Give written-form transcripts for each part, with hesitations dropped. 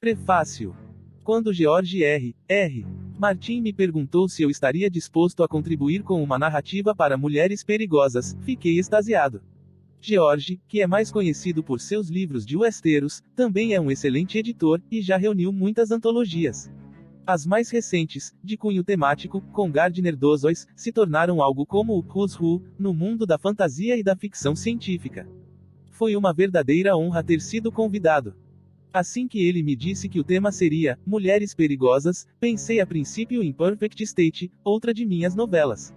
Prefácio. Quando George R. Martin me perguntou se eu estaria disposto a contribuir com uma narrativa para mulheres perigosas, fiquei extasiado. George, que é mais conhecido por seus livros de Westeros, também é um excelente editor, e já reuniu muitas antologias. As mais recentes, de cunho temático, com Gardner Dozois, se tornaram algo como o Who's Who, no mundo da fantasia e da ficção científica. Foi uma verdadeira honra ter sido convidado. Assim que ele me disse que o tema seria Mulheres Perigosas, pensei a princípio em Perfect State, outra de minhas novelas.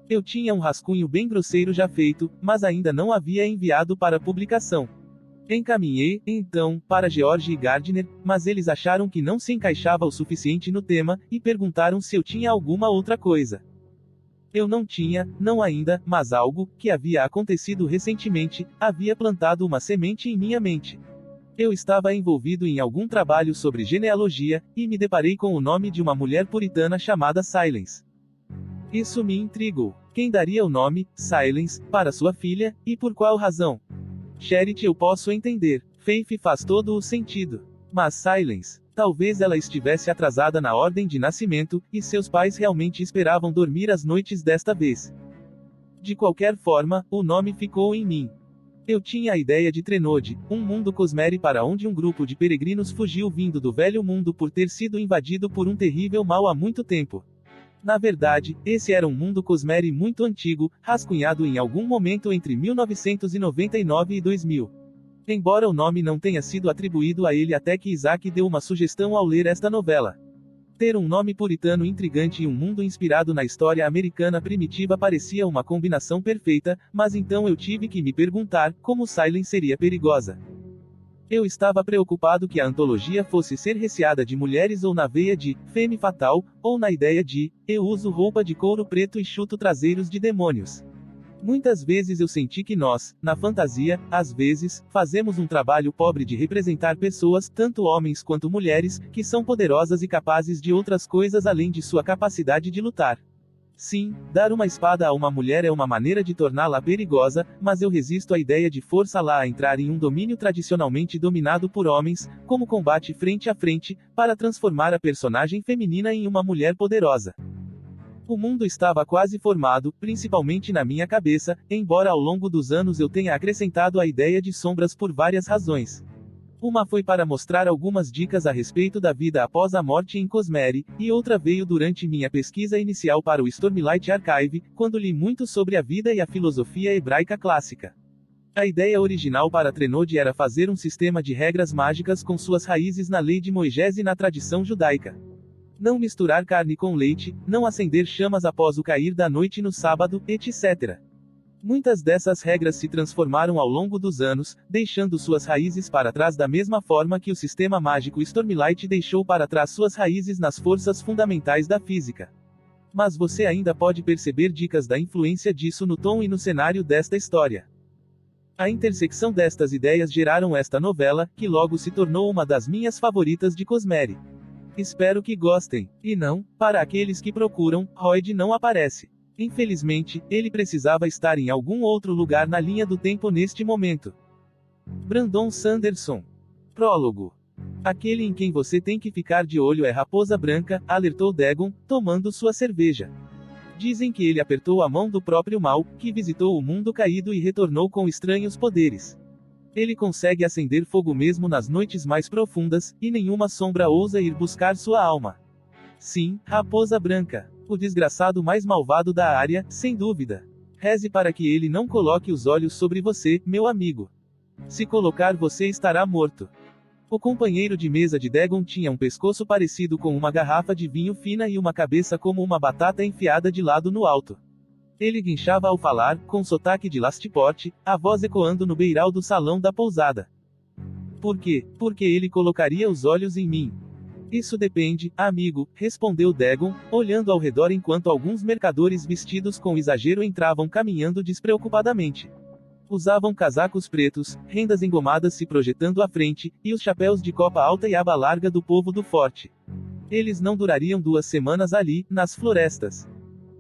Eu tinha um rascunho bem grosseiro já feito, mas ainda não havia enviado para publicação. Encaminhei, então, para George e Gardner, mas eles acharam que não se encaixava o suficiente no tema, e perguntaram se eu tinha alguma outra coisa. Eu não tinha, não ainda, mas algo, que havia acontecido recentemente, havia plantado uma semente em minha mente. Eu estava envolvido em algum trabalho sobre genealogia, e me deparei com o nome de uma mulher puritana chamada Silence. Isso me intrigou. Quem daria o nome, Silence, para sua filha, e por qual razão? Charity eu posso entender. Faith faz todo o sentido. Mas Silence, talvez ela estivesse atrasada na ordem de nascimento, e seus pais realmente esperavam dormir as noites desta vez. De qualquer forma, o nome ficou em mim. Eu tinha a ideia de Trenode, um mundo Cosmere para onde um grupo de peregrinos fugiu vindo do velho mundo por ter sido invadido por um terrível mal há muito tempo. Na verdade, esse era um mundo Cosmere muito antigo, rascunhado em algum momento entre 1999 e 2000. Embora o nome não tenha sido atribuído a ele até que Isaac deu uma sugestão ao ler esta novela. Ter um nome puritano intrigante e um mundo inspirado na história americana primitiva parecia uma combinação perfeita, mas então eu tive que me perguntar, como Silence seria perigosa. Eu estava preocupado que a antologia fosse ser recheada de mulheres ou na veia de Femme Fatal, ou na ideia de eu uso roupa de couro preto e chuto traseiros de demônios. Muitas vezes eu senti que nós, na fantasia, às vezes, fazemos um trabalho pobre de representar pessoas, tanto homens quanto mulheres, que são poderosas e capazes de outras coisas além de sua capacidade de lutar. Sim, dar uma espada a uma mulher é uma maneira de torná-la perigosa, mas eu resisto à ideia de forçá-la a entrar em um domínio tradicionalmente dominado por homens, como combate frente a frente, para transformar a personagem feminina em uma mulher poderosa. O mundo estava quase formado, principalmente na minha cabeça, embora ao longo dos anos eu tenha acrescentado a ideia de sombras por várias razões. Uma foi para mostrar algumas dicas a respeito da vida após a morte em Cosmere, e outra veio durante minha pesquisa inicial para o Stormlight Archive, quando li muito sobre a vida e a filosofia hebraica clássica. A ideia original para Trenode era fazer um sistema de regras mágicas com suas raízes na lei de Moisés e na tradição judaica. Não misturar carne com leite, não acender chamas após o cair da noite no sábado, etc. Muitas dessas regras se transformaram ao longo dos anos, deixando suas raízes para trás da mesma forma que o sistema mágico Stormlight deixou para trás suas raízes nas forças fundamentais da física. Mas você ainda pode perceber dicas da influência disso no tom e no cenário desta história. A intersecção destas ideias geraram esta novela, que logo se tornou uma das minhas favoritas de Cosmere. Espero que gostem. E não, para aqueles que procuram, Royd não aparece. Infelizmente, ele precisava estar em algum outro lugar na linha do tempo neste momento. Brandon Sanderson. Prólogo. Aquele em quem você tem que ficar de olho é Raposa Branca, alertou Dagon, tomando sua cerveja. Dizem que ele apertou a mão do próprio mal, que visitou o mundo caído e retornou com estranhos poderes. Ele consegue acender fogo mesmo nas noites mais profundas, e nenhuma sombra ousa ir buscar sua alma. Sim, Raposa Branca. O desgraçado mais malvado da área, sem dúvida. Reze para que ele não coloque os olhos sobre você, meu amigo. Se colocar, você estará morto. O companheiro de mesa de Dagon tinha um pescoço parecido com uma garrafa de vinho fina e uma cabeça como uma batata enfiada de lado no alto. Ele guinchava ao falar, com sotaque de Lastport, a voz ecoando no beiral do salão da pousada. Por quê? Porque ele colocaria os olhos em mim. Isso depende, amigo, respondeu Dagon, olhando ao redor enquanto alguns mercadores vestidos com exagero entravam caminhando despreocupadamente. Usavam casacos pretos, rendas engomadas se projetando à frente, e os chapéus de copa alta e aba larga do povo do forte. Eles não durariam 2 semanas ali, nas florestas.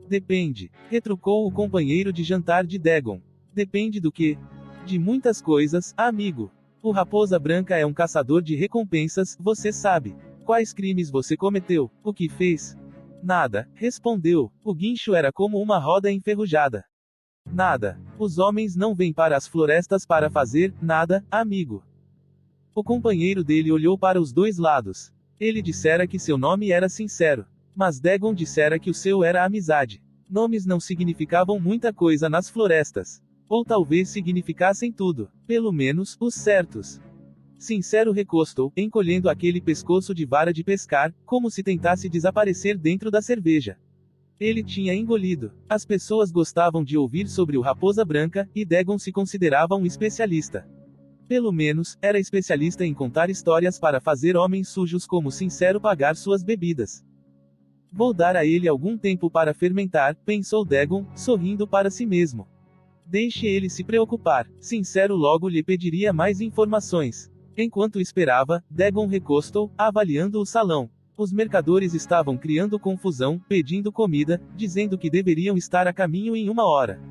Depende, retrucou o companheiro de jantar de Dagon. Depende do quê? De muitas coisas, amigo. O Raposa Branca é um caçador de recompensas, você sabe. Quais crimes você cometeu? O que fez? Nada, respondeu. O guincho era como uma roda enferrujada. Nada. Os homens não vêm para as florestas para fazer nada, amigo. O companheiro dele olhou para os dois lados. Ele dissera que seu nome era Sincero. Mas Dagon dissera que o seu era Amizade. Nomes não significavam muita coisa nas florestas. Ou talvez significassem tudo. Pelo menos, os certos. Sincero recostou, encolhendo aquele pescoço de vara de pescar, como se tentasse desaparecer dentro da cerveja. Ele tinha engolido. As pessoas gostavam de ouvir sobre o Raposa Branca, e Dagon se considerava um especialista. Pelo menos, era especialista em contar histórias para fazer homens sujos como Sincero pagar suas bebidas. Vou dar a ele algum tempo para fermentar, pensou Dagon, sorrindo para si mesmo. Deixe ele se preocupar. Sincero logo lhe pediria mais informações. Enquanto esperava, Dagon recostou, avaliando o salão. Os mercadores estavam criando confusão, pedindo comida, dizendo que deveriam estar a caminho em 1 hora.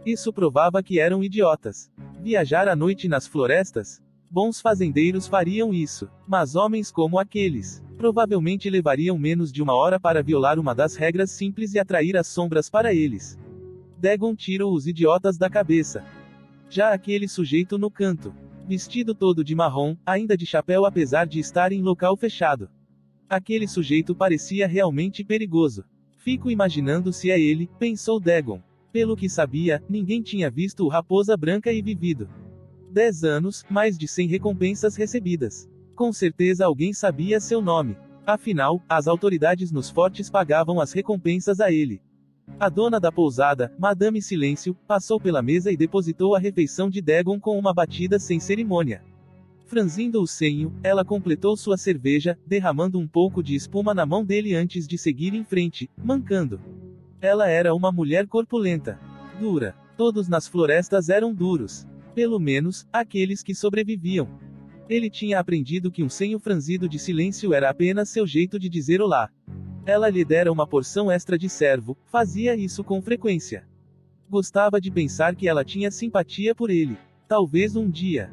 Isso provava que eram idiotas. Viajar à noite nas florestas? Bons fazendeiros fariam isso. Mas homens como aqueles, provavelmente levariam menos de 1 hora para violar uma das regras simples e atrair as sombras para eles. Dagon tirou os idiotas da cabeça. Já aquele sujeito no canto, vestido todo de marrom, ainda de chapéu apesar de estar em local fechado. Aquele sujeito parecia realmente perigoso. Fico imaginando se é ele, pensou Dagon. Pelo que sabia, ninguém tinha visto o Raposa Branca e vivido 10 anos, mais de 100 recompensas recebidas. Com certeza alguém sabia seu nome. Afinal, as autoridades nos fortes pagavam as recompensas a ele. A dona da pousada, Madame Silêncio, passou pela mesa e depositou a refeição de Dagon com uma batida sem cerimônia. Franzindo o senho, ela completou sua cerveja, derramando um pouco de espuma na mão dele antes de seguir em frente, mancando. Ela era uma mulher corpulenta. Dura. Todos nas florestas eram duros. Pelo menos, aqueles que sobreviviam. Ele tinha aprendido que um senho franzido de silêncio era apenas seu jeito de dizer olá. Ela lhe dera uma porção extra de servo, fazia isso com frequência. Gostava de pensar que ela tinha simpatia por ele. Talvez um dia.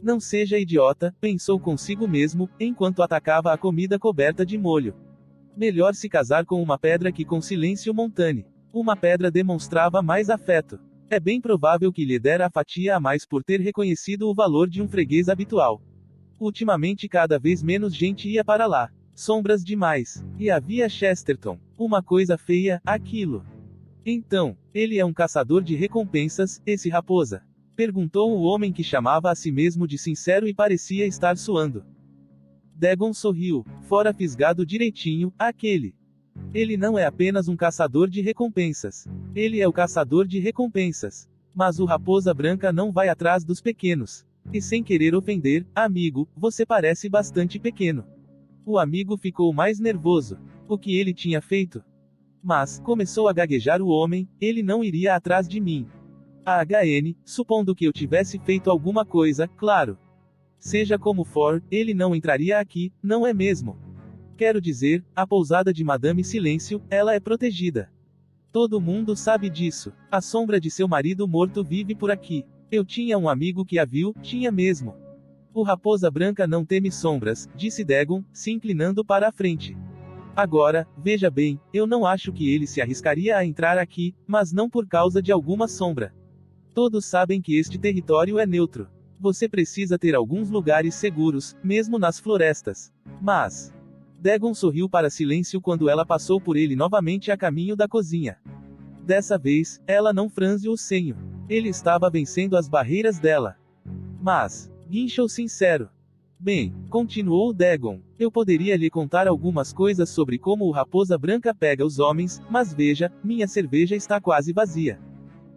Não seja idiota, pensou consigo mesmo, enquanto atacava a comida coberta de molho. Melhor se casar com uma pedra que com Silêncio Montane. Uma pedra demonstrava mais afeto. É bem provável que lhe dera a fatia a mais por ter reconhecido o valor de um freguês habitual. Ultimamente cada vez menos gente ia para lá. Sombras demais. E havia Chesterton. Uma coisa feia, aquilo. Então, ele é um caçador de recompensas, esse Raposa? Perguntou o homem que chamava a si mesmo de Sincero e parecia estar suando. Dagon sorriu, fora fisgado direitinho, aquele. Ele não é apenas um caçador de recompensas. Ele é o caçador de recompensas. Mas o Raposa Branca não vai atrás dos pequenos. E sem querer ofender, amigo, você parece bastante pequeno. O amigo ficou mais nervoso. O que ele tinha feito? Mas, começou a gaguejar o homem, ele não iria atrás de mim. A HN, supondo que eu tivesse feito alguma coisa, claro. Seja como for, ele não entraria aqui, não é mesmo? Quero dizer, a pousada de Madame Silêncio, ela é protegida. Todo mundo sabe disso. A sombra de seu marido morto vive por aqui. Eu tinha um amigo que a viu, tinha mesmo. O Raposa Branca não teme sombras, disse Dagon, se inclinando para a frente. Agora, veja bem, eu não acho que ele se arriscaria a entrar aqui, mas não por causa de alguma sombra. Todos sabem que este território é neutro. Você precisa ter alguns lugares seguros, mesmo nas florestas. Mas... Dagon sorriu para Silêncio quando ela passou por ele novamente a caminho da cozinha. Dessa vez, ela não franze o senho. Ele estava vencendo as barreiras dela. Mas, guinchou Sincero. Bem, continuou Dagon, eu poderia lhe contar algumas coisas sobre como o Raposa Branca pega os homens, mas veja, minha cerveja está quase vazia.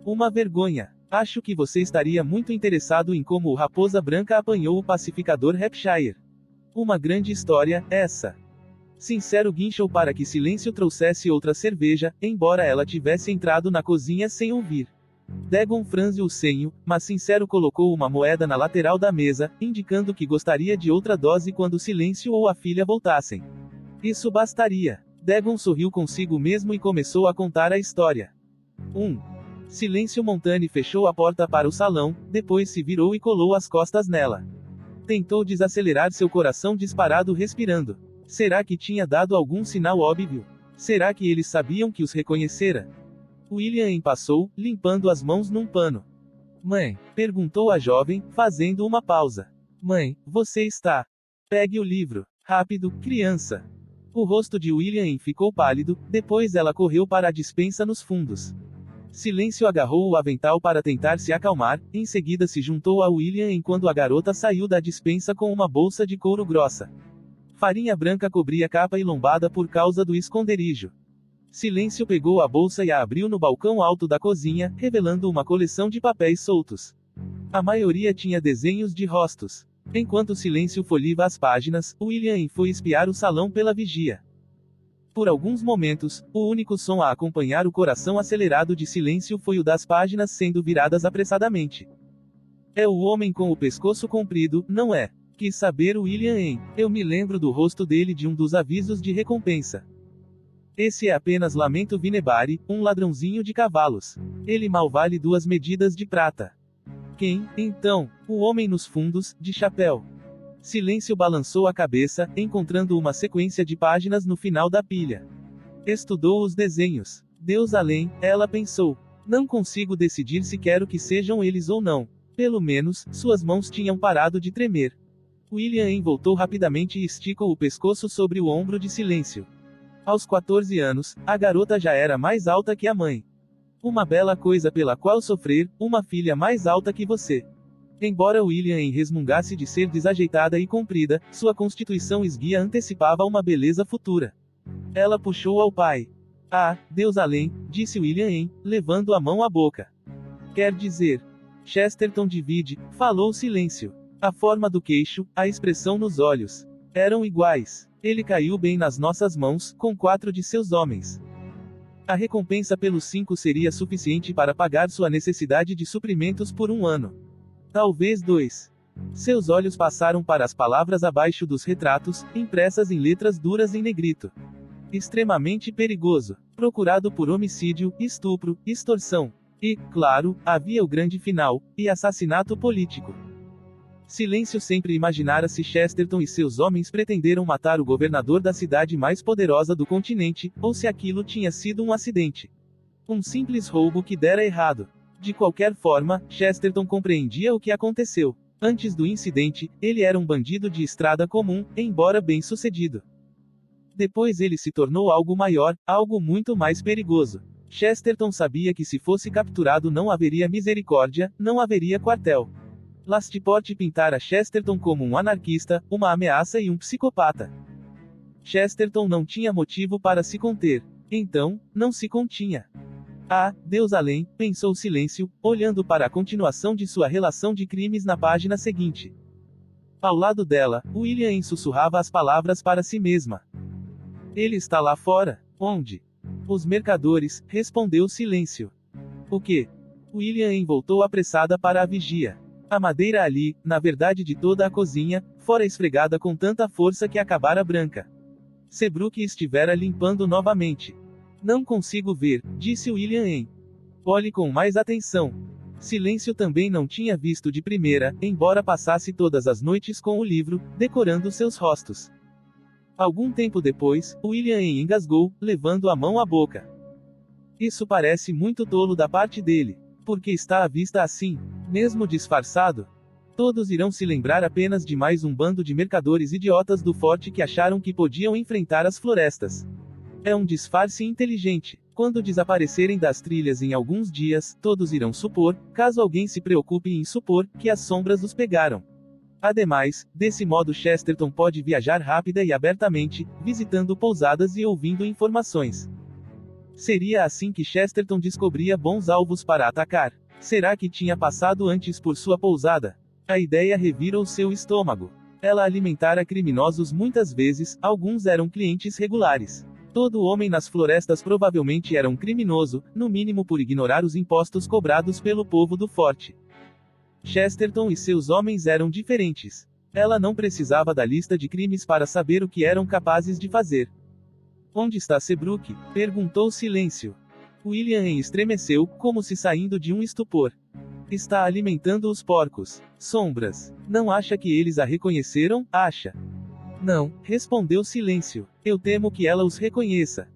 Uma vergonha. Acho que você estaria muito interessado em como o Raposa Branca apanhou o pacificador Hampshire. Uma grande história, essa. Sincero guinchou para que Silêncio trouxesse outra cerveja, embora ela tivesse entrado na cozinha sem ouvir. Dagon franze o senho, mas Sincero colocou uma moeda na lateral da mesa, indicando que gostaria de outra dose quando Silêncio ou a filha voltassem. Isso bastaria. Dagon sorriu consigo mesmo e começou a contar a história. 1. Silêncio Montane fechou a porta para o salão, depois se virou e colou as costas nela. Tentou desacelerar seu coração disparado respirando. Será que tinha dado algum sinal óbvio? Será que eles sabiam que os reconhecera? William passou, limpando as mãos num pano. Mãe? Perguntou a jovem, fazendo uma pausa. Mãe, você está? Pegue o livro. Rápido, criança. O rosto de William ficou pálido, depois ela correu para a despensa nos fundos. Silêncio agarrou o avental para tentar se acalmar, em seguida se juntou a William enquanto a garota saiu da despensa com uma bolsa de couro grossa. Farinha branca cobria capa e lombada por causa do esconderijo. Silêncio pegou a bolsa e a abriu no balcão alto da cozinha, revelando uma coleção de papéis soltos. A maioria tinha desenhos de rostos. Enquanto Silêncio folheava as páginas, William foi espiar o salão pela vigia. Por alguns momentos, o único som a acompanhar o coração acelerado de Silêncio foi o das páginas sendo viradas apressadamente. É o homem com o pescoço comprido, não é? Quis saber William. Eu me lembro do rosto dele de um dos avisos de recompensa. Esse é apenas Lamento Vinebari, um ladrãozinho de cavalos. Ele mal vale 2 medidas de prata. Quem, então? O homem nos fundos, de chapéu. Silêncio balançou a cabeça, encontrando uma sequência de páginas no final da pilha. Estudou os desenhos. Deus além, ela pensou. Não consigo decidir se quero que sejam eles ou não. Pelo menos, suas mãos tinham parado de tremer. William voltou rapidamente e esticou o pescoço sobre o ombro de Silêncio. Aos 14 anos, a garota já era mais alta que a mãe. Uma bela coisa pela qual sofrer, uma filha mais alta que você. Embora William resmungasse de ser desajeitada e comprida, sua constituição esguia antecipava uma beleza futura. Ela puxou ao pai. Ah, Deus além, disse William, levando a mão à boca. Quer dizer, Chesterton divide, falou Silêncio. A forma do queixo, a expressão nos olhos. Eram iguais. Ele caiu bem nas nossas mãos, com 4 de seus homens. A recompensa pelos 5 seria suficiente para pagar sua necessidade de suprimentos por 1 ano. Talvez 2. Seus olhos passaram para as palavras abaixo dos retratos, impressas em letras duras em negrito. Extremamente perigoso. Procurado por homicídio, estupro, extorsão. E, claro, havia o grande final, e assassinato político. Silêncio sempre imaginara se Chesterton e seus homens pretenderam matar o governador da cidade mais poderosa do continente, ou se aquilo tinha sido um acidente. Um simples roubo que dera errado. De qualquer forma, Chesterton compreendia o que aconteceu. Antes do incidente, ele era um bandido de estrada comum, embora bem-sucedido. Depois ele se tornou algo maior, algo muito mais perigoso. Chesterton sabia que se fosse capturado não haveria misericórdia, não haveria quartel. Lastiport pintara Chesterton como um anarquista, uma ameaça e um psicopata. Chesterton não tinha motivo para se conter. Então, não se continha. Ah, Deus além, pensou Silêncio, olhando para a continuação de sua relação de crimes na página seguinte. Ao lado dela, William sussurrava as palavras para si mesma. Ele está lá fora. Onde? Os mercadores, respondeu Silêncio. O quê? William voltou apressada para a vigia. A madeira ali, na verdade de toda a cozinha, fora esfregada com tanta força que acabara branca. Seabrook estivera limpando novamente. Não consigo ver, disse William. Olhe com mais atenção. Silêncio também não tinha visto de primeira, embora passasse todas as noites com o livro, decorando seus rostos. Algum tempo depois, William engasgou, levando a mão à boca. Isso parece muito tolo da parte dele. Porque está à vista assim, mesmo disfarçado. Todos irão se lembrar apenas de mais um bando de mercadores idiotas do forte que acharam que podiam enfrentar as florestas. É um disfarce inteligente. Quando desaparecerem das trilhas em alguns dias, todos irão supor, caso alguém se preocupe em supor, que as sombras os pegaram. Ademais, desse modo Chesterton pode viajar rápida e abertamente, visitando pousadas e ouvindo informações. Seria assim que Chesterton descobria bons alvos para atacar. Será que tinha passado antes por sua pousada? A ideia revirou seu estômago. Ela alimentara criminosos muitas vezes, alguns eram clientes regulares. Todo homem nas florestas provavelmente era um criminoso, no mínimo por ignorar os impostos cobrados pelo povo do forte. Chesterton e seus homens eram diferentes. Ela não precisava da lista de crimes para saber o que eram capazes de fazer. Onde está Seabrook? Perguntou Silêncio. William estremeceu, como se saindo de um estupor. Está alimentando os porcos. Sombras. Não acha que eles a reconheceram? Acha. Não, respondeu Silêncio. Eu temo que ela os reconheça.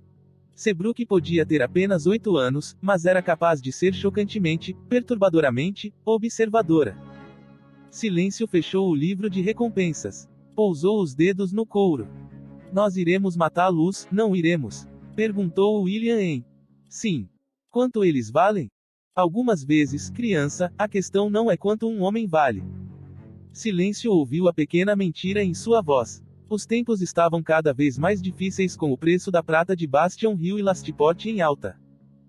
Seabrook podia ter apenas 8 anos, mas era capaz de ser chocantemente, perturbadoramente, observadora. Silêncio fechou o livro de recompensas. Pousou os dedos no couro. Nós iremos matá-los, não iremos? Perguntou William. Sim. Quanto eles valem? Algumas vezes, criança, a questão não é quanto um homem vale. Silêncio ouviu a pequena mentira em sua voz. Os tempos estavam cada vez mais difíceis com o preço da prata de Bastion Hill e Lastport em alta.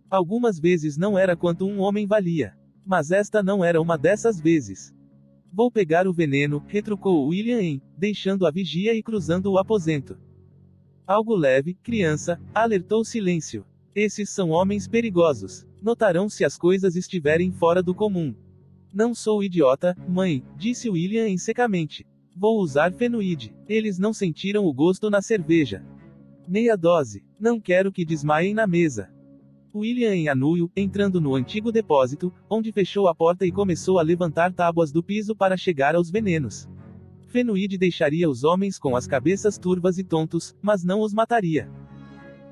Algumas vezes não era quanto um homem valia. Mas esta não era uma dessas vezes. Vou pegar o veneno, retrucou William, deixando a vigia e cruzando o aposento. Algo leve, criança, alertou Silêncio. Esses são homens perigosos. Notarão se as coisas estiverem fora do comum. Não sou idiota, mãe, disse William secamente. Vou usar fenoide. Eles não sentiram o gosto na cerveja. Meia dose. Não quero que desmaiem na mesa. William anuiu, entrando no antigo depósito, onde fechou a porta e começou a levantar tábuas do piso para chegar aos venenos. Fenoide deixaria os homens com as cabeças turvas e tontos, mas não os mataria.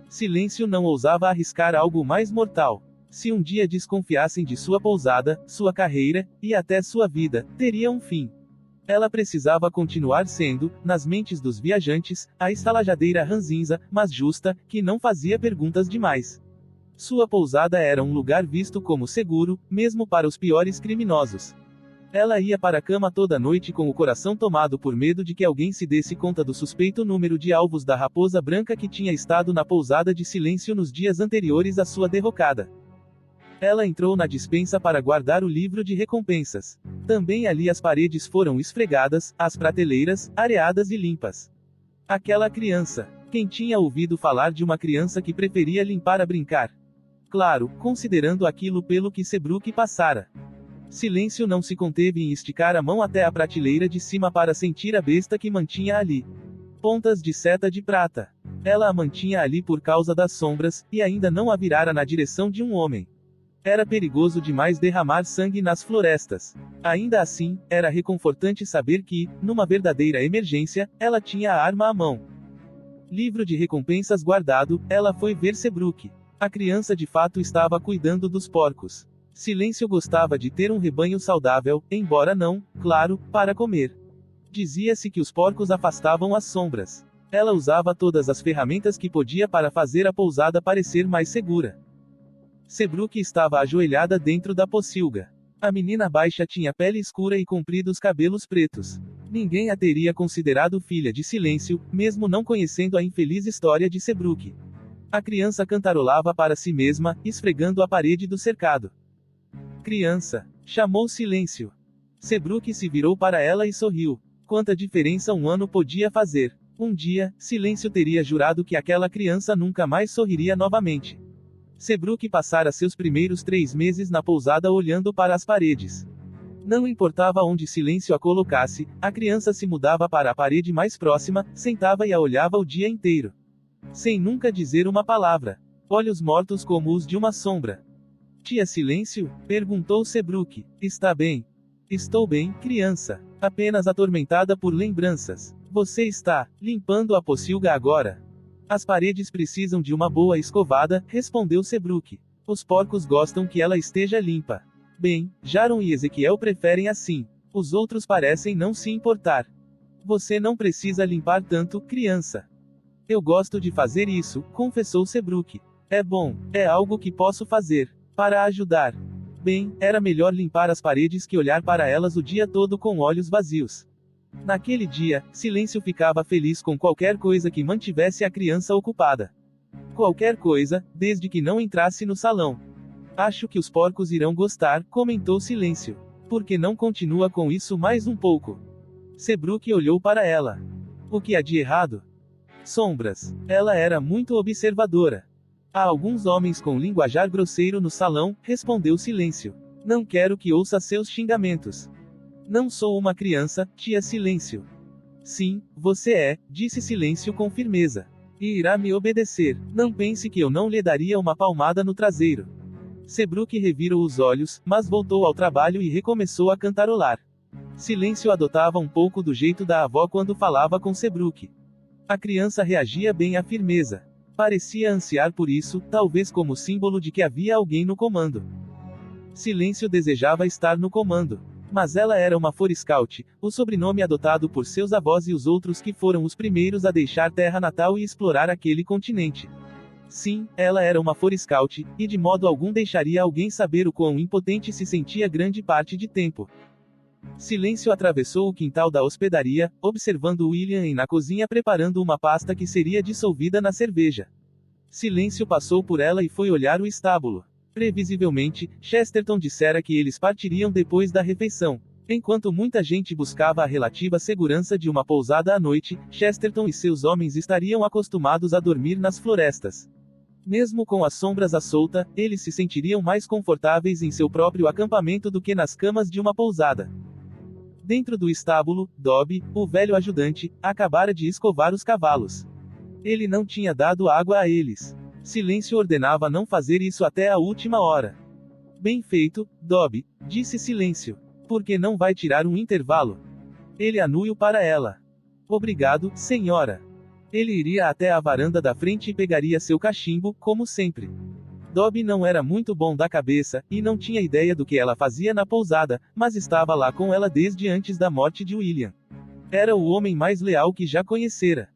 Silêncio não ousava arriscar algo mais mortal. Se um dia desconfiassem de sua pousada, sua carreira, e até sua vida, teria um fim. Ela precisava continuar sendo, nas mentes dos viajantes, a estalajadeira ranzinza, mas justa, que não fazia perguntas demais. Sua pousada era um lugar visto como seguro, mesmo para os piores criminosos. Ela ia para a cama toda noite com o coração tomado por medo de que alguém se desse conta do suspeito número de alvos da raposa branca que tinha estado na pousada de Silêncio nos dias anteriores à sua derrocada. Ela entrou na despensa para guardar o livro de recompensas. Também ali as paredes foram esfregadas, as prateleiras, areadas e limpas. Aquela criança. Quem tinha ouvido falar de uma criança que preferia limpar a brincar? Claro, considerando aquilo pelo que Seabrook passara. Silêncio não se conteve em esticar a mão até a prateleira de cima para sentir a besta que mantinha ali. Pontas de seta de prata. Ela a mantinha ali por causa das sombras, e ainda não a virara na direção de um homem. Era perigoso demais derramar sangue nas florestas. Ainda assim, era reconfortante saber que, numa verdadeira emergência, ela tinha a arma à mão. Livro de recompensas guardado, ela foi ver Seabrook. A criança de fato estava cuidando dos porcos. Silêncio gostava de ter um rebanho saudável, embora não, claro, para comer. Dizia-se que os porcos afastavam as sombras. Ela usava todas as ferramentas que podia para fazer a pousada parecer mais segura. Seabrook estava ajoelhada dentro da pocilga. A menina baixa tinha pele escura e compridos cabelos pretos. Ninguém a teria considerado filha de Silêncio, mesmo não conhecendo a infeliz história de Seabrook. A criança cantarolava para si mesma, esfregando a parede do cercado. Criança, chamou Silêncio. Seabrook se virou para ela e sorriu. Quanta diferença um ano podia fazer. Um dia, Silêncio teria jurado que aquela criança nunca mais sorriria novamente. Seabrook passara seus primeiros 3 meses na pousada olhando para as paredes. Não importava onde Silêncio a colocasse, a criança se mudava para a parede mais próxima, sentava e a olhava o dia inteiro. Sem nunca dizer uma palavra. Olhos mortos como os de uma sombra. Tia Silêncio? Perguntou Seabrook. Está bem? Estou bem, criança. Apenas atormentada por lembranças. Você está limpando a pocilga agora? As paredes precisam de uma boa escovada, respondeu Seabrook. Os porcos gostam que ela esteja limpa. Bem, Jaron e Ezequiel preferem assim. Os outros parecem não se importar. Você não precisa limpar tanto, criança. Eu gosto de fazer isso, confessou Seabrook. É bom, é algo que posso fazer. Para ajudar. Bem, era melhor limpar as paredes que olhar para elas o dia todo com olhos vazios. Naquele dia, Silêncio ficava feliz com qualquer coisa que mantivesse a criança ocupada. Qualquer coisa, desde que não entrasse no salão. Acho que os porcos irão gostar, comentou Silêncio. Por que não continua com isso mais um pouco? Seabrook olhou para ela. O que há de errado? Sombras. Ela era muito observadora. Há alguns homens com linguajar grosseiro no salão, respondeu Silêncio. Não quero que ouça seus xingamentos. Não sou uma criança, tia Silêncio. Sim, você é, disse Silêncio com firmeza. E irá me obedecer. Não pense que eu não lhe daria uma palmada no traseiro. Seabrook revirou os olhos, mas voltou ao trabalho e recomeçou a cantarolar. Silêncio adotava um pouco do jeito da avó quando falava com Seabrook. A criança reagia bem à firmeza. Parecia ansiar por isso, talvez como símbolo de que havia alguém no comando. Silêncio desejava estar no comando. Mas ela era uma Force Scout, o sobrenome adotado por seus avós e os outros que foram os primeiros a deixar terra natal e explorar aquele continente. Sim, ela era uma Force Scout, e de modo algum deixaria alguém saber o quão impotente se sentia grande parte de tempo. Silêncio atravessou o quintal da hospedaria, observando William na cozinha preparando uma pasta que seria dissolvida na cerveja. Silêncio passou por ela e foi olhar o estábulo. Previsivelmente, Chesterton dissera que eles partiriam depois da refeição. Enquanto muita gente buscava a relativa segurança de uma pousada à noite, Chesterton e seus homens estariam acostumados a dormir nas florestas. Mesmo com as sombras à solta, eles se sentiriam mais confortáveis em seu próprio acampamento do que nas camas de uma pousada. Dentro do estábulo, Dobby, o velho ajudante, acabara de escovar os cavalos. Ele não tinha dado água a eles. Silêncio ordenava não fazer isso até a última hora. Bem feito, Dobby, disse Silêncio. Por que não vai tirar um intervalo? Ele anuiu para ela. Obrigado, senhora. Ele iria até a varanda da frente e pegaria seu cachimbo, como sempre. Dobby não era muito bom da cabeça, e não tinha ideia do que ela fazia na pousada, mas estava lá com ela desde antes da morte de William. Era o homem mais leal que já conhecera.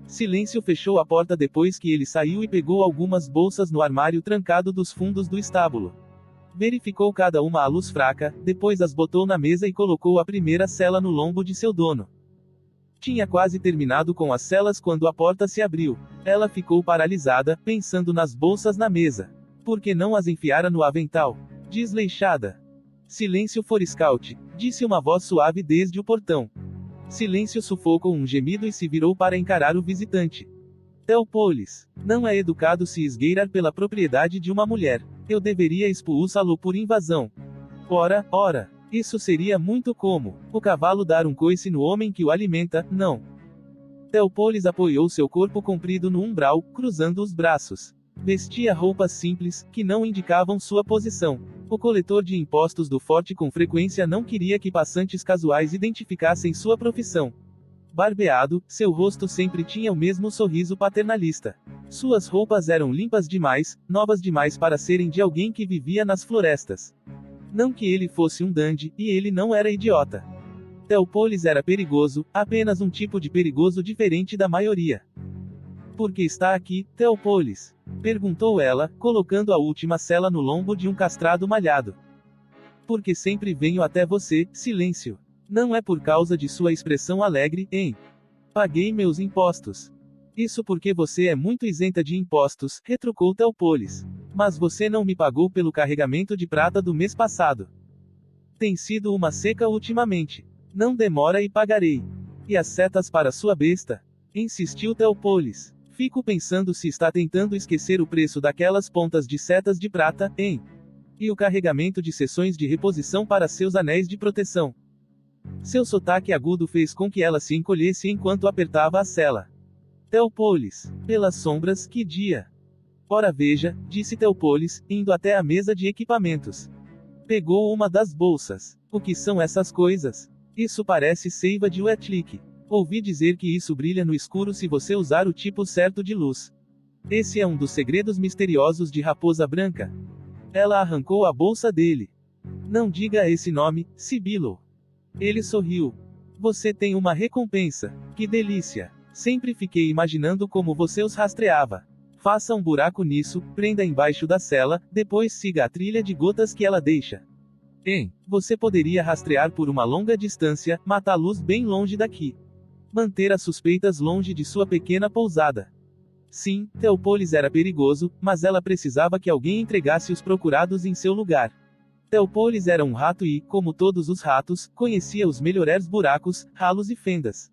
Silêncio fechou a porta depois que ele saiu e pegou algumas bolsas no armário trancado dos fundos do estábulo. Verificou cada uma à luz fraca, depois as botou na mesa e colocou a primeira cela no lombo de seu dono. Tinha quase terminado com as celas quando a porta se abriu. Ela ficou paralisada, pensando nas bolsas na mesa. Por que não as enfiara no avental? Desleixada. Silêncio Force Scout, disse uma voz suave desde o portão. Silêncio sufocou um gemido e se virou para encarar o visitante. Theopolis. Não é educado se esgueirar pela propriedade de uma mulher. Eu deveria expulsá-lo por invasão. Ora, ora. Isso seria muito como o cavalo dar um coice no homem que o alimenta, não. Theopolis apoiou seu corpo comprido no umbral, cruzando os braços. Vestia roupas simples, que não indicavam sua posição. O coletor de impostos do forte com frequência não queria que passantes casuais identificassem sua profissão. Barbeado, seu rosto sempre tinha o mesmo sorriso paternalista. Suas roupas eram limpas demais, novas demais para serem de alguém que vivia nas florestas. Não que ele fosse um dandy, e ele não era idiota. Theopolis era perigoso, apenas um tipo de perigoso diferente da maioria. Por que está aqui, Theopolis? Perguntou ela, colocando a última cela no lombo de um castrado malhado. Porque sempre venho até você, Silêncio. Não é por causa de sua expressão alegre, hein? Paguei meus impostos. Isso porque você é muito isenta de impostos, retrucou Theopolis. Mas você não me pagou pelo carregamento de prata do mês passado. Tem sido uma seca ultimamente. Não demora e pagarei. E as setas para sua besta? Insistiu Theopolis. Fico pensando se está tentando esquecer o preço daquelas pontas de setas de prata, hein? E o carregamento de seções de reposição para seus anéis de proteção. Seu sotaque agudo fez com que ela se encolhesse enquanto apertava a cela. Theopolis. Pelas sombras, que dia! Ora veja, disse Theopolis, indo até a mesa de equipamentos. Pegou uma das bolsas. O que são essas coisas? Isso parece seiva de Wetlick. Ouvi dizer que isso brilha no escuro se você usar o tipo certo de luz. Esse é um dos segredos misteriosos de Raposa Branca. Ela arrancou a bolsa dele. Não diga esse nome, Sibilo. Ele sorriu. Você tem uma recompensa. Que delícia. Sempre fiquei imaginando como você os rastreava. Faça um buraco nisso, prenda embaixo da cela, depois siga a trilha de gotas que ela deixa. Você poderia rastrear por uma longa distância, matá-los bem longe daqui. Manter as suspeitas longe de sua pequena pousada. Sim, Theopolis era perigoso, mas ela precisava que alguém entregasse os procurados em seu lugar. Theopolis era um rato e, como todos os ratos, conhecia os melhores buracos, ralos e fendas.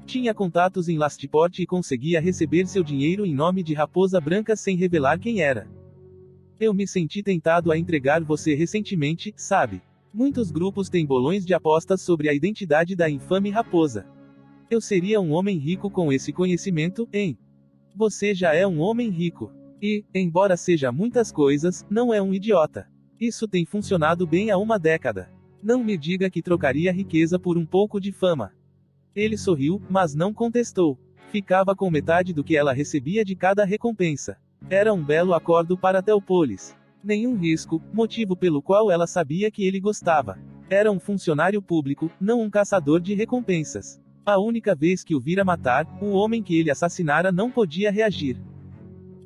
Tinha contatos em Lastport e conseguia receber seu dinheiro em nome de Raposa Branca sem revelar quem era. Eu me senti tentado a entregar você recentemente, sabe? Muitos grupos têm bolões de apostas sobre a identidade da infame raposa. Eu seria um homem rico com esse conhecimento, hein? Você já é um homem rico. E, embora seja muitas coisas, não é um idiota. Isso tem funcionado bem há uma década. Não me diga que trocaria riqueza por um pouco de fama. Ele sorriu, mas não contestou. Ficava com metade do que ela recebia de cada recompensa. Era um belo acordo para Teópolis. Nenhum risco, motivo pelo qual ela sabia que ele gostava. Era um funcionário público, não um caçador de recompensas. A única vez que o vira matar, o homem que ele assassinara não podia reagir.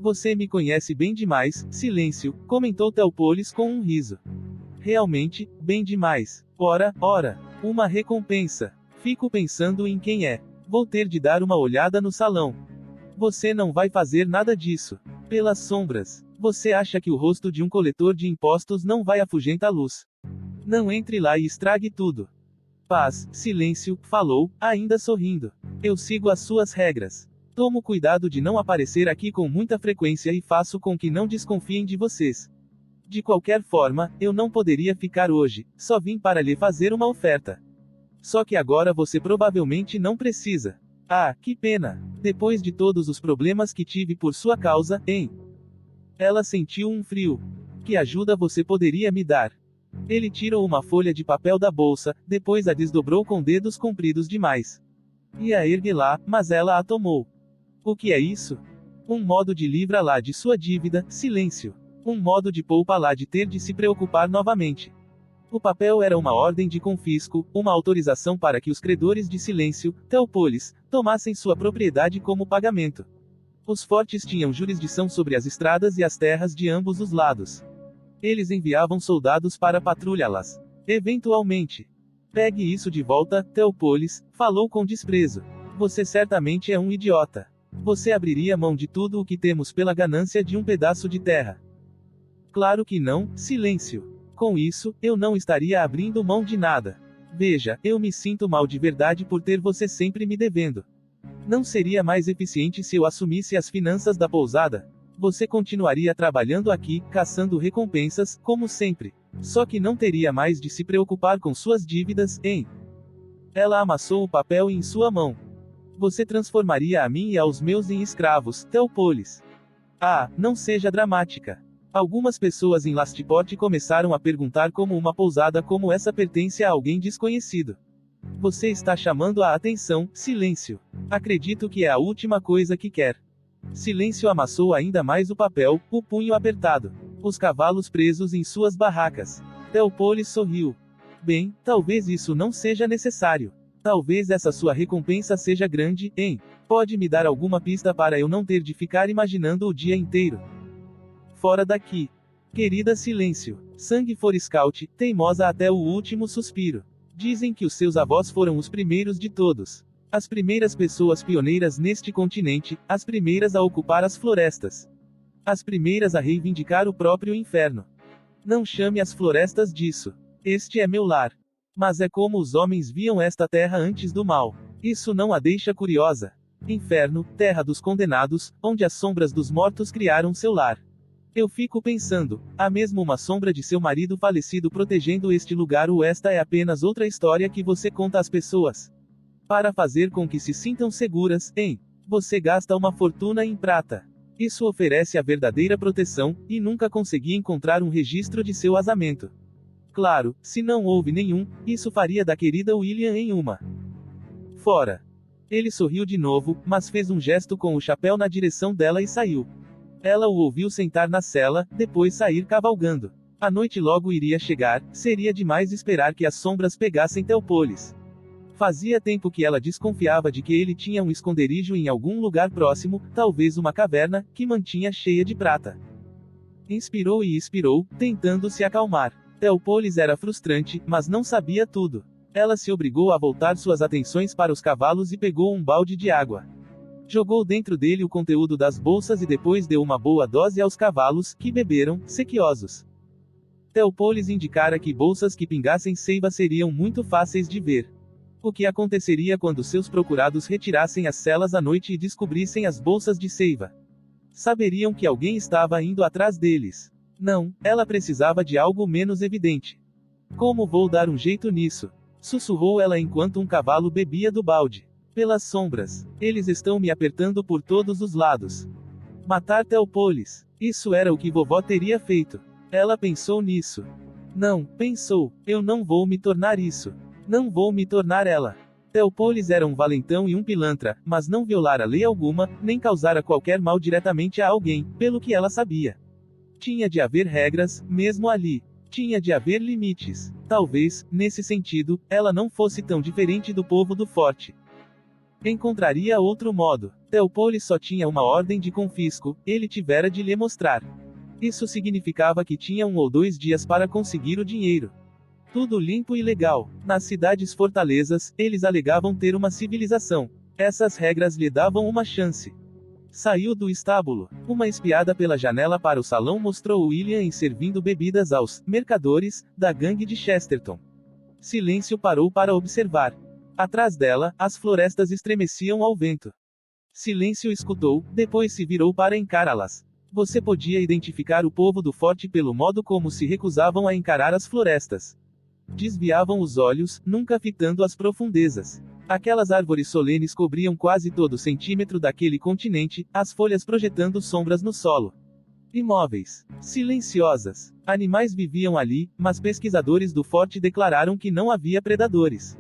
Você me conhece bem demais, silêncio, comentou Teópolis com um riso. Realmente, bem demais. Ora, uma recompensa. Fico pensando em quem é. Vou ter de dar uma olhada no salão. Você não vai fazer nada disso. Pelas sombras. Você acha que o rosto de um coletor de impostos não vai afugentar a luz? Não entre lá e estrague tudo. Paz, silêncio, falou, ainda sorrindo. Eu sigo as suas regras. Tomo cuidado de não aparecer aqui com muita frequência e faço com que não desconfiem de vocês. De qualquer forma, eu não poderia ficar hoje, só vim para lhe fazer uma oferta. Só que agora você provavelmente não precisa. Ah, que pena. Depois de todos os problemas que tive por sua causa, hein? Ela sentiu um frio. Que ajuda você poderia me dar? Ele tirou uma folha de papel da bolsa, depois a desdobrou com dedos compridos demais. Ia erguê-la, mas ela a tomou. O que é isso? Um modo de livrar lá de sua dívida, silêncio. Um modo de poupa lá de ter de se preocupar novamente. O papel era uma ordem de confisco, uma autorização para que os credores de silêncio, Teópolis, tomassem sua propriedade como pagamento. Os fortes tinham jurisdição sobre as estradas e as terras de ambos os lados. Eles enviavam soldados para patrulhá-las. Eventualmente. Pegue isso de volta, Teópolis, falou com desprezo. Você certamente é um idiota. Você abriria mão de tudo o que temos pela ganância de um pedaço de terra. Claro que não, silêncio. Com isso, eu não estaria abrindo mão de nada. Veja, eu me sinto mal de verdade por ter você sempre me devendo. Não seria mais eficiente se eu assumisse as finanças da pousada? Você continuaria trabalhando aqui, caçando recompensas, como sempre. Só que não teria mais de se preocupar com suas dívidas, hein? Ela amassou o papel em sua mão. Você transformaria a mim e aos meus em escravos, Teópolis. Ah, não seja dramática. Algumas pessoas em Lastport começaram a perguntar como uma pousada como essa pertence a alguém desconhecido. Você está chamando a atenção, silêncio. Acredito que é a última coisa que quer. Silêncio amassou ainda mais o papel, o punho apertado. Os cavalos presos em suas barracas. Teópolis sorriu. Bem, talvez isso não seja necessário. Talvez essa sua recompensa seja grande, hein? Pode me dar alguma pista para eu não ter de ficar imaginando o dia inteiro? Fora daqui. Querida, silêncio. Sangue for scout, teimosa até o último suspiro. Dizem que os seus avós foram os primeiros de todos. As primeiras pessoas pioneiras neste continente, as primeiras a ocupar as florestas. As primeiras a reivindicar o próprio inferno. Não chame as florestas disso. Este é meu lar. Mas é como os homens viam esta terra antes do mal. Isso não a deixa curiosa. Inferno, terra dos condenados, onde as sombras dos mortos criaram seu lar. Eu fico pensando, há mesmo uma sombra de seu marido falecido protegendo este lugar ou esta é apenas outra história que você conta às pessoas? Para fazer com que se sintam seguras, hein? Você gasta uma fortuna em prata. Isso oferece a verdadeira proteção, e nunca consegui encontrar um registro de seu casamento. Claro, se não houve nenhum, isso faria da querida William em uma. Fora. Ele sorriu de novo, mas fez um gesto com o chapéu na direção dela e saiu. Ela o ouviu sentar na cela, depois sair cavalgando. A noite logo iria chegar, seria demais esperar que as sombras pegassem Teópolis. Fazia tempo que ela desconfiava de que ele tinha um esconderijo em algum lugar próximo, talvez uma caverna, que mantinha cheia de prata. Inspirou e expirou, tentando se acalmar. Teópolis era frustrante, mas não sabia tudo. Ela se obrigou a voltar suas atenções para os cavalos e pegou um balde de água. Jogou dentro dele o conteúdo das bolsas e depois deu uma boa dose aos cavalos, que beberam, sequiosos. Teópolis indicara que bolsas que pingassem seiva seriam muito fáceis de ver. O que aconteceria quando seus procurados retirassem as celas à noite e descobrissem as bolsas de seiva? Saberiam que alguém estava indo atrás deles. Não, ela precisava de algo menos evidente. Como vou dar um jeito nisso? Sussurrou ela enquanto um cavalo bebia do balde. Pelas sombras. Eles estão me apertando por todos os lados. Matar Teopolis. Isso era o que vovó teria feito. Ela pensou nisso. Não, pensou, eu não vou me tornar isso. Não vou me tornar ela. Teopolis era um valentão e um pilantra, mas não violara lei alguma, nem causara qualquer mal diretamente a alguém, pelo que ela sabia. Tinha de haver regras, mesmo ali. Tinha de haver limites. Talvez, nesse sentido, ela não fosse tão diferente do povo do forte. Encontraria outro modo. Teopolis só tinha uma ordem de confisco, ele tivera de lhe mostrar. Isso significava que tinha 1 ou 2 dias para conseguir o dinheiro. Tudo limpo e legal. Nas cidades fortalezas, eles alegavam ter uma civilização. Essas regras lhe davam uma chance. Saiu do estábulo. Uma espiada pela janela para o salão mostrou William servindo bebidas aos mercadores da gangue de Chesterton. Silêncio parou para observar. Atrás dela, as florestas estremeciam ao vento. Silêncio escutou, depois se virou para encará-las. Você podia identificar o povo do forte pelo modo como se recusavam a encarar as florestas. Desviavam os olhos, nunca fitando as profundezas. Aquelas árvores solenes cobriam quase todo centímetro daquele continente, as folhas projetando sombras no solo. Imóveis. Silenciosas. Animais viviam ali, mas pesquisadores do forte declararam que não havia predadores.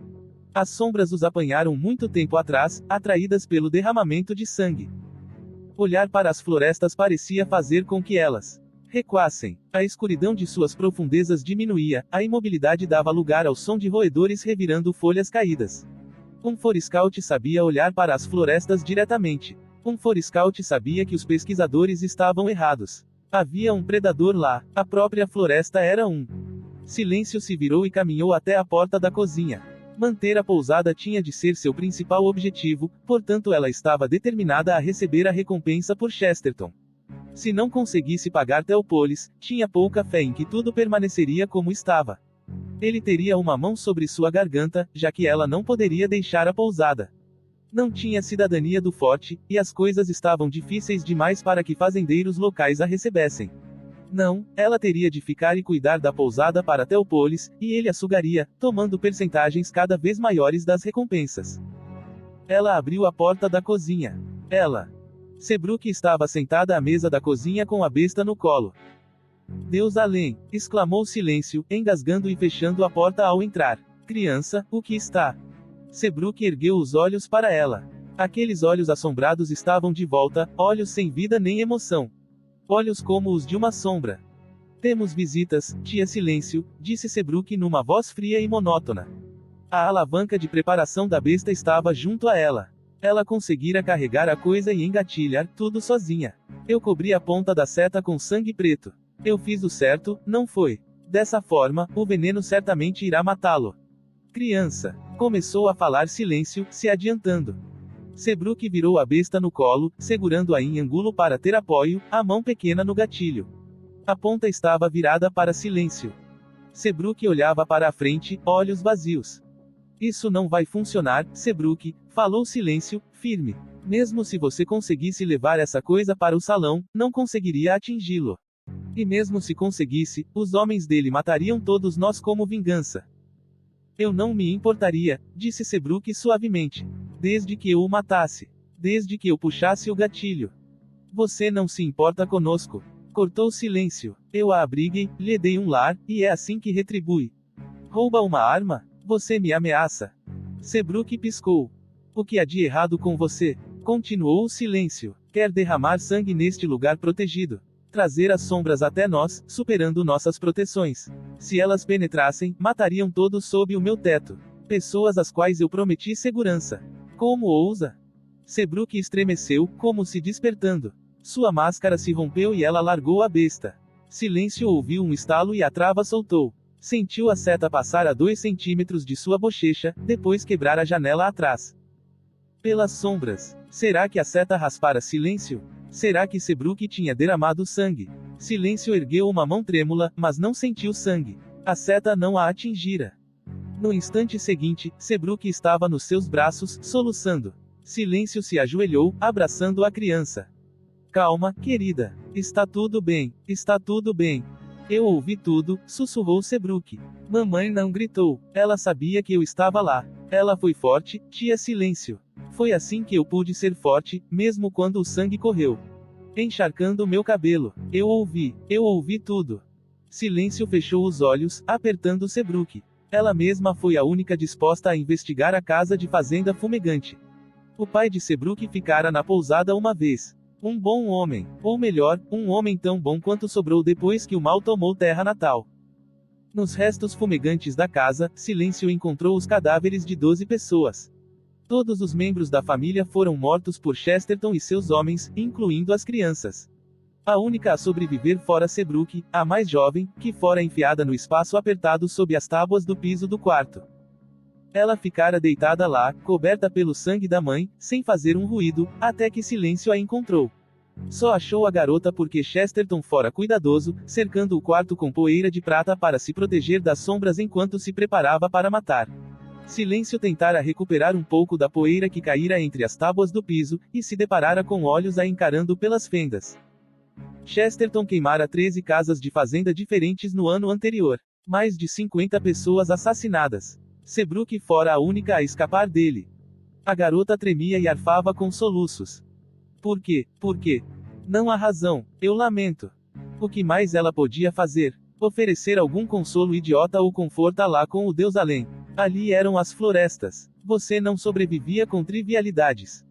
As sombras os apanharam muito tempo atrás, atraídas pelo derramamento de sangue. Olhar para as florestas parecia fazer com que elas recuassem. A escuridão de suas profundezas diminuía, a imobilidade dava lugar ao som de roedores revirando folhas caídas. Um Forescout sabia olhar para as florestas diretamente. Um Forescout sabia que os pesquisadores estavam errados. Havia um predador lá, a própria floresta era um. Silêncio se virou e caminhou até a porta da cozinha. Manter a pousada tinha de ser seu principal objetivo, portanto ela estava determinada a receber a recompensa por Chesterton. Se não conseguisse pagar Teopolis, tinha pouca fé em que tudo permaneceria como estava. Ele teria uma mão sobre sua garganta, já que ela não poderia deixar a pousada. Não tinha cidadania do forte, e as coisas estavam difíceis demais para que fazendeiros locais a recebessem. Não, ela teria de ficar e cuidar da pousada para Teopolis, e ele a sugaria, tomando percentagens cada vez maiores das recompensas. Ela abriu a porta da cozinha. Seabrook estava sentada à mesa da cozinha com a besta no colo. Deus além! Exclamou Silêncio, engasgando e fechando a porta ao entrar. Criança, o que está? Seabrook ergueu os olhos para ela. Aqueles olhos assombrados estavam de volta, olhos sem vida nem emoção. Olhos como os de uma sombra. Temos visitas, tia Silêncio, disse Seabrook numa voz fria e monótona. A alavanca de preparação da besta estava junto a ela. Ela conseguira carregar a coisa e engatilhar tudo sozinha. Eu cobri a ponta da seta com sangue preto. Eu fiz o certo, não foi? Dessa forma, o veneno certamente irá matá-lo. Criança. Começou a falar Silêncio, se adiantando. Seabrook virou a besta no colo, segurando-a em ângulo para ter apoio, a mão pequena no gatilho. A ponta estava virada para Silêncio. Seabrook olhava para a frente, olhos vazios. Isso não vai funcionar, Seabrook, falou Silêncio, firme. Mesmo se você conseguisse levar essa coisa para o salão, não conseguiria atingi-lo. E mesmo se conseguisse, os homens dele matariam todos nós como vingança. Eu não me importaria, disse Seabrook suavemente. Desde que eu o matasse. Desde que eu puxasse o gatilho. Você não se importa conosco. Cortou Silêncio. Eu a abriguei, lhe dei um lar, e é assim que retribui. Rouba uma arma? Você me ameaça. Seabrook piscou. O que há de errado com você? Continuou o Silêncio. Quer derramar sangue neste lugar protegido. Trazer as sombras até nós, superando nossas proteções. Se elas penetrassem, matariam todos sob o meu teto. Pessoas às quais eu prometi segurança. Como ousa? Seabrook estremeceu, como se despertando. Sua máscara se rompeu e ela largou a besta. Silêncio ouviu um estalo e a trava soltou. Sentiu a seta passar a 2 centímetros de sua bochecha, depois quebrar a janela atrás. Pelas sombras. Será que a seta raspara Silêncio? Será que Seabrook tinha derramado sangue? Silêncio ergueu uma mão trêmula, mas não sentiu sangue. A seta não a atingira. No instante seguinte, Seabrook estava nos seus braços, soluçando. Silêncio se ajoelhou, abraçando a criança. Calma, querida. Está tudo bem. Está tudo bem. Eu ouvi tudo, sussurrou Seabrook. Mamãe não gritou. Ela sabia que eu estava lá. Ela foi forte, tia Silêncio. Foi assim que eu pude ser forte, mesmo quando o sangue correu. encharcando meu cabelo. Eu ouvi tudo. Silêncio fechou os olhos, apertando Seabrook. Ela mesma foi a única disposta a investigar a casa de fazenda fumegante. O pai de Seabrook ficara na pousada uma vez. Um bom homem, ou melhor, um homem tão bom quanto sobrou depois que o mal tomou terra natal. Nos restos fumegantes da casa, Silêncio encontrou os cadáveres de 12 pessoas. Todos os membros da família foram mortos por Chesterton e seus homens, incluindo as crianças. A única a sobreviver fora Seabrook, a mais jovem, que fora enfiada no espaço apertado sob as tábuas do piso do quarto. Ela ficara deitada lá, coberta pelo sangue da mãe, sem fazer um ruído, até que Silêncio a encontrou. Só achou a garota porque Chesterton fora cuidadoso, cercando o quarto com poeira de prata para se proteger das sombras enquanto se preparava para matar. Silêncio tentara recuperar um pouco da poeira que caíra entre as tábuas do piso, e se deparara com olhos a encarando pelas fendas. Chesterton queimara 13 casas de fazenda diferentes no ano anterior. Mais de 50 pessoas assassinadas. Seabrook fora a única a escapar dele. A garota tremia e arfava com soluços. Por quê? Por quê? Não há razão. Eu lamento. O que mais ela podia fazer? Oferecer algum consolo idiota ou conforto lá com o Deus além. Ali eram as florestas. Você não sobrevivia com trivialidades.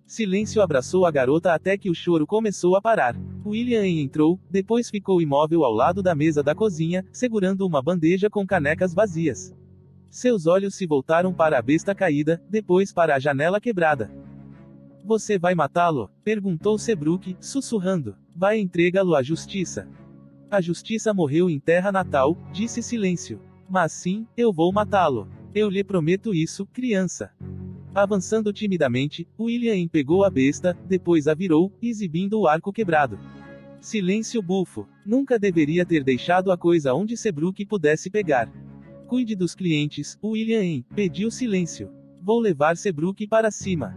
Silêncio abraçou a garota até que o choro começou a parar. William entrou, depois ficou imóvel ao lado da mesa da cozinha, segurando uma bandeja com canecas vazias. Seus olhos se voltaram para a besta caída, depois para a janela quebrada. Você vai matá-lo? Perguntou Seabrook, sussurrando. Vai entregá-lo à justiça. A justiça morreu em terra natal, disse Silêncio. Mas sim, eu vou matá-lo. Eu lhe prometo isso, criança. Avançando timidamente, William pegou a besta, depois a virou, exibindo o arco quebrado. Silêncio bufo. Nunca deveria ter deixado a coisa onde Seabrook pudesse pegar. Cuide dos clientes, William pediu Silêncio. Vou levar Seabrook para cima.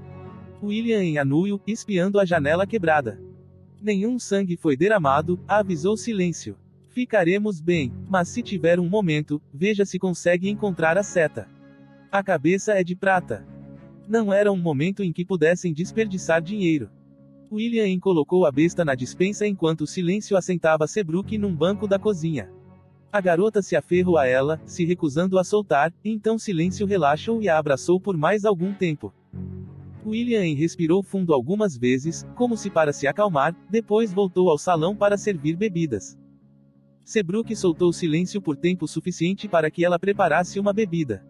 William anuiu, espiando a janela quebrada. Nenhum sangue foi derramado, avisou Silêncio. Ficaremos bem, mas se tiver um momento, veja se consegue encontrar a seta. A cabeça é de prata. Não era um momento em que pudessem desperdiçar dinheiro. William colocou a besta na despensa enquanto Silêncio assentava Seabrook num banco da cozinha. A garota se aferrou a ela, se recusando a soltar, então Silêncio relaxou e a abraçou por mais algum tempo. William respirou fundo algumas vezes, como se para se acalmar, depois voltou ao salão para servir bebidas. Seabrook soltou Silêncio por tempo suficiente para que ela preparasse uma bebida.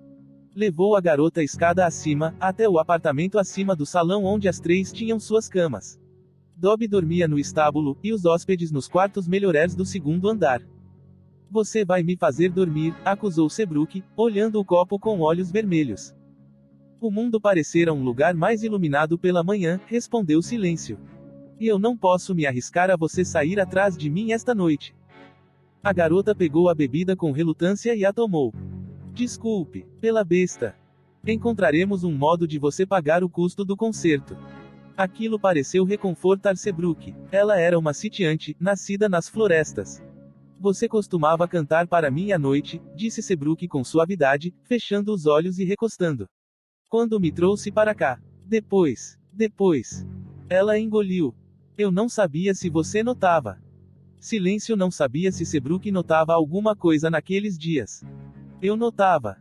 Levou a garota escada acima, até o apartamento acima do salão onde as três tinham suas camas. Dobby dormia no estábulo, e os hóspedes nos quartos melhores do segundo andar. Você vai me fazer dormir, acusou Seabrook, olhando o copo com olhos vermelhos. O mundo parecera um lugar mais iluminado pela manhã, respondeu Silêncio. E eu não posso me arriscar a você sair atrás de mim esta noite. A garota pegou a bebida com relutância e a tomou. Desculpe, pela besta. Encontraremos um modo de você pagar o custo do concerto. Aquilo pareceu reconfortar Seabrook. Ela era uma sitiante, nascida nas florestas. Você costumava cantar para mim à noite, disse Seabrook com suavidade, fechando os olhos e recostando. Quando me trouxe para cá. Depois. Ela engoliu. Eu não sabia se você notava. Silêncio não sabia se Seabrook notava alguma coisa naqueles dias. Eu notava.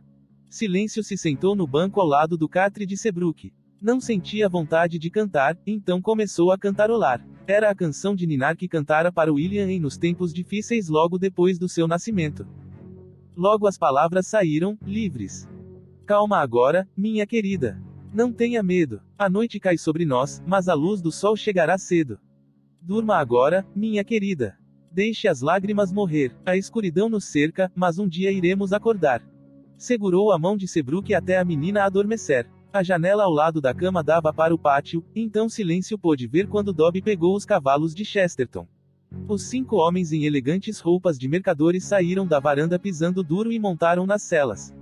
Silêncio se sentou no banco ao lado do catre de Seabrook. Não sentia vontade de cantar, então começou a cantarolar. Era a canção de ninar que cantara para William nos tempos difíceis logo depois do seu nascimento. Logo as palavras saíram, livres. Calma agora, minha querida. Não tenha medo. A noite cai sobre nós, mas a luz do sol chegará cedo. Durma agora, minha querida. Deixe as lágrimas morrer. A escuridão nos cerca, mas um dia iremos acordar. Segurou a mão de Seabrook até a menina adormecer. A janela ao lado da cama dava para o pátio, então Silêncio pôde ver quando Dobby pegou os cavalos de Chesterton. Os 5 homens em elegantes roupas de mercadores saíram da varanda pisando duro e montaram nas celas.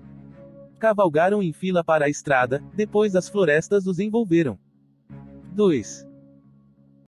Cavalgaram em fila para a estrada, depois as florestas os envolveram. 2.